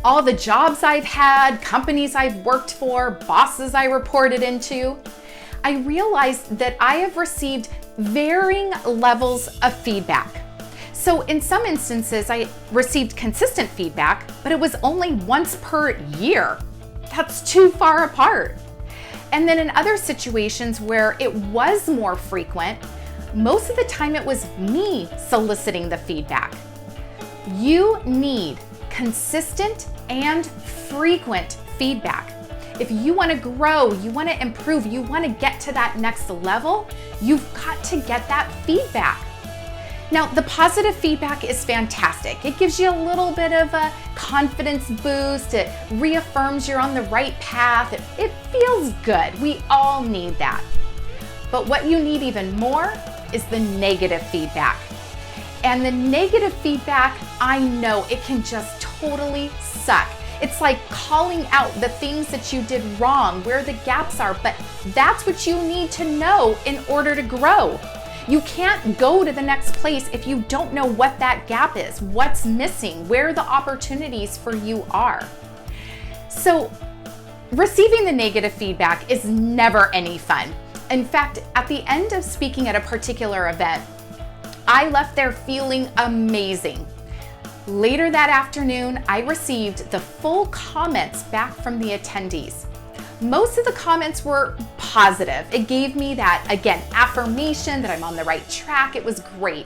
all the jobs I've had, companies I've worked for, bosses I reported into, I realized that I have received varying levels of feedback. So in some instances, I received consistent feedback, but it was only once per year. That's too far apart. And then in other situations where it was more frequent, most of the time it was me soliciting the feedback. You need consistent and frequent feedback. If you want to grow, you want to improve, you want to get to that next level, you've got to get that feedback. Now, the positive feedback is fantastic. It gives you a little bit of a confidence boost. It reaffirms you're on the right path. It feels good. We all need that. But what you need even more is the negative feedback. And the negative feedback, I know it can just totally suck. It's like calling out the things that you did wrong, where the gaps are, but that's what you need to know in order to grow. You can't go to the next place if you don't know what that gap is, what's missing, where the opportunities for you are. So receiving the negative feedback is never any fun. In fact, at the end of speaking at a particular event, I left there feeling amazing. Later that afternoon, I received the full comments back from the attendees. Most of the comments were positive. It gave me that, again, affirmation that I'm on the right track. It was great.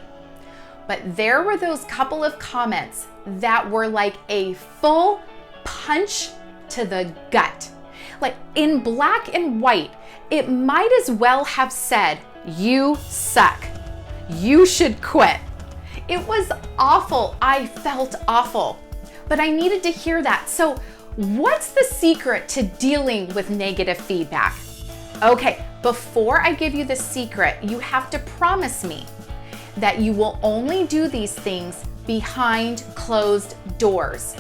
But there were those couple of comments that were like a full punch to the gut. Like in black and white, it might as well have said, "You suck. You should quit." It was awful. I felt awful, but I needed to hear that. So what's the secret to dealing with negative feedback? Okay, before I give you the secret, you have to promise me that you will only do these things behind closed doors.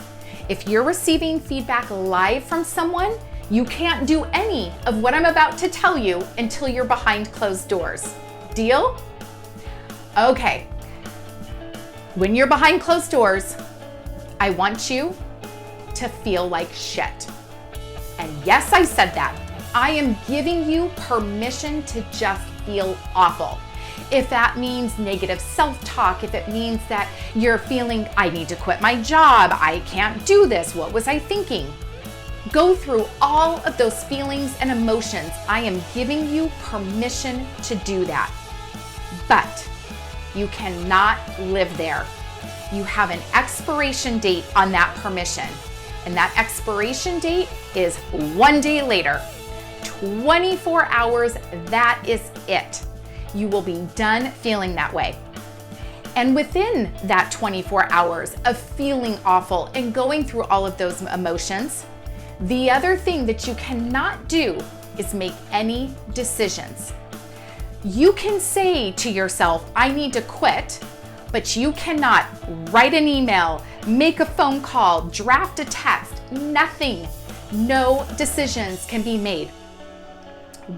If you're receiving feedback live from someone, you can't do any of what I'm about to tell you until you're behind closed doors. Deal? Okay. When you're behind closed doors, I want you to feel like shit. And yes, I said that. I am giving you permission to just feel awful. If that means negative self-talk, if it means that you're feeling, I need to quit my job, I can't do this, what was I thinking? Go through all of those feelings and emotions. I am giving you permission to do that. But you cannot live there. You have an expiration date on that permission. And that expiration date is 1 day later. 24 hours, that is it. You will be done feeling that way. And within that 24 hours of feeling awful and going through all of those emotions, the other thing that you cannot do is make any decisions. You can say to yourself, I need to quit, but you cannot write an email, make a phone call, draft a text, nothing. No decisions can be made.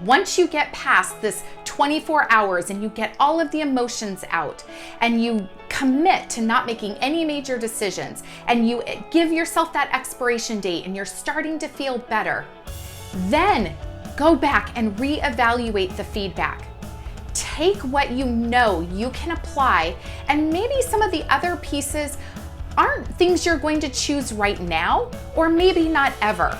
Once you get past this 24 hours and you get all of the emotions out and you commit to not making any major decisions and you give yourself that expiration date and you're starting to feel better, then go back and reevaluate the feedback. Take what you know you can apply, and maybe some of the other pieces aren't things you're going to choose right now, or maybe not ever.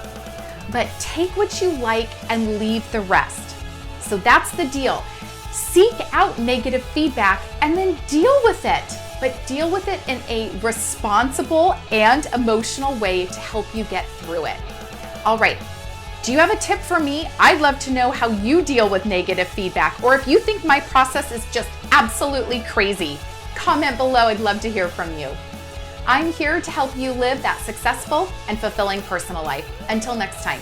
But take what you like and leave the rest. So that's the deal. Seek out negative feedback and then deal with it, but deal with it in a responsible and emotional way to help you get through it. All right. Do you have a tip for me? I'd love to know how you deal with negative feedback, or if you think my process is just absolutely crazy. Comment below. I'd love to hear from you. I'm here to help you live that successful and fulfilling personal life. Until next time.